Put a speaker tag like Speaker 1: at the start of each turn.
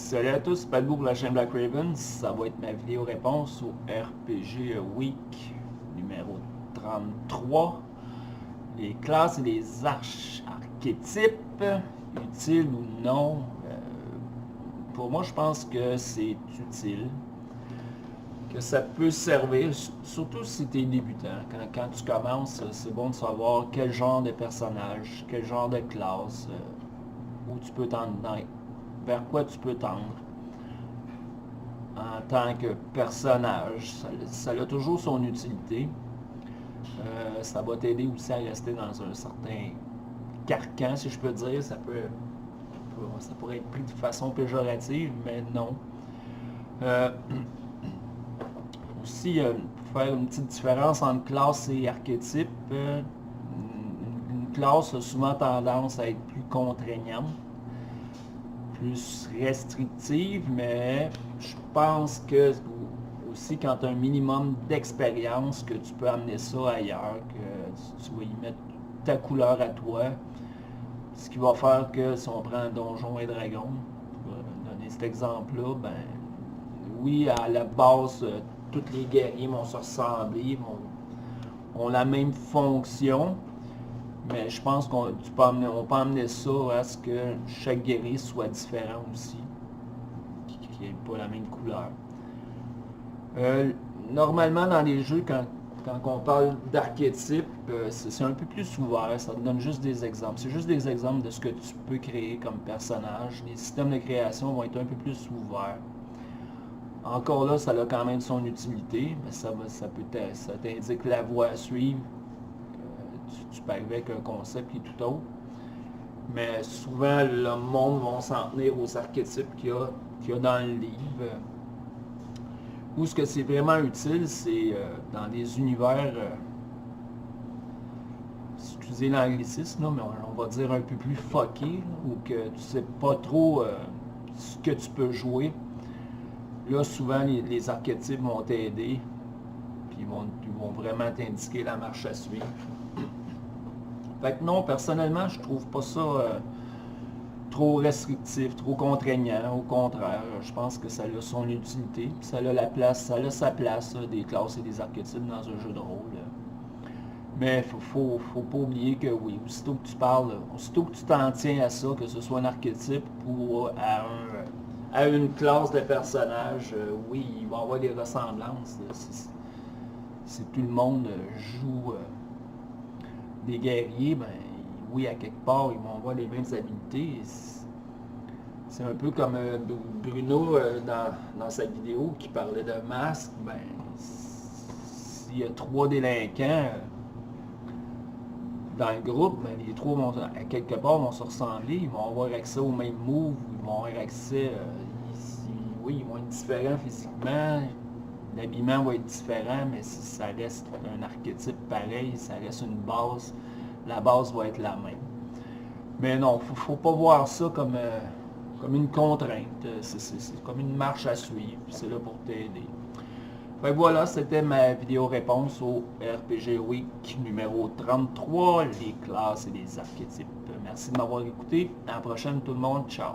Speaker 1: Salut à tous, c'est Padbo pour la chaîne Black Raven. Ça va être ma vidéo réponse au RPG Week numéro 33. Les classes et les archétypes, utiles ou non. Pour moi, je pense que c'est utile. Que ça peut servir, surtout si tu es débutant. Quand tu commences, c'est bon de savoir quel genre de personnage, quel genre de classe, où tu peux tendre, vers quoi tu peux tendre en tant que personnage. Ça a toujours son utilité. Ça va t'aider aussi à rester dans un certain carcan, si je peux dire. Ça pourrait être pris de façon péjorative, mais non. Aussi, pour faire une petite différence entre classe et archétype, une classe a souvent tendance à être plus contraignante, plus restrictive, mais je pense que aussi quand tu as un minimum d'expérience, que tu peux amener ça ailleurs, que tu vas y mettre ta couleur à toi, ce qui va faire que si on prend Donjons et Dragons, pour donner cet exemple-là, ben oui, à la base, tous les guerriers vont se ressembler, ont la même fonction, mais je pense qu'on peut amener ça à ce que chaque guerrier soit différent aussi, qui n'ait pas la même couleur. Normalement, dans les jeux, quand on parle d'archétype, c'est un peu plus ouvert, ça te donne juste des exemples. C'est juste des exemples de ce que tu peux créer comme personnage. Les systèmes de création vont être un peu plus ouverts. Encore là, ça a quand même son utilité, mais ça t'indique la voie à suivre. Tu peux arriver avec un concept qui est tout autre. Mais souvent, le monde va s'en tenir aux archétypes qu'il y a dans le livre. Où ce que c'est vraiment utile, c'est dans des univers, excusez l'anglicisme, mais on va dire un peu plus fucké, où que tu sais pas trop ce que tu peux jouer. Là, souvent, les archétypes vont t'aider, puis ils vont vraiment t'indiquer la marche à suivre. Fait que non, personnellement, je trouve pas ça trop restrictif, trop contraignant. Au contraire, je pense que ça a son utilité, ça a sa place, des classes et des archétypes dans un jeu de rôle. Mais faut pas oublier que oui, aussitôt que tu parles, aussitôt que tu t'en tiens à ça, que ce soit un archétype ou à une classe de personnage, oui, il va y avoir des ressemblances. Si tout le monde joue des guerriers, ben oui, à quelque part, ils vont avoir les mêmes habiletés. C'est un peu comme Bruno dans sa vidéo qui parlait de masque. Ben, s'il y a 3 délinquants dans le groupe, ben, les 3 vont, à quelque part vont se ressembler. Ils vont avoir accès aux mêmes moves. Ils vont avoir accès... oui, ils vont être différents physiquement. L'habillement va être différent, mais si ça reste un archétype pareil, ça reste une base, la base va être la même. Mais non, faut pas voir ça comme une contrainte, c'est comme une marche à suivre, c'est là pour t'aider. Fait que voilà, c'était ma vidéo réponse au RPG Week numéro 33, les classes et les archétypes. Merci de m'avoir écouté, à la prochaine tout le monde, ciao!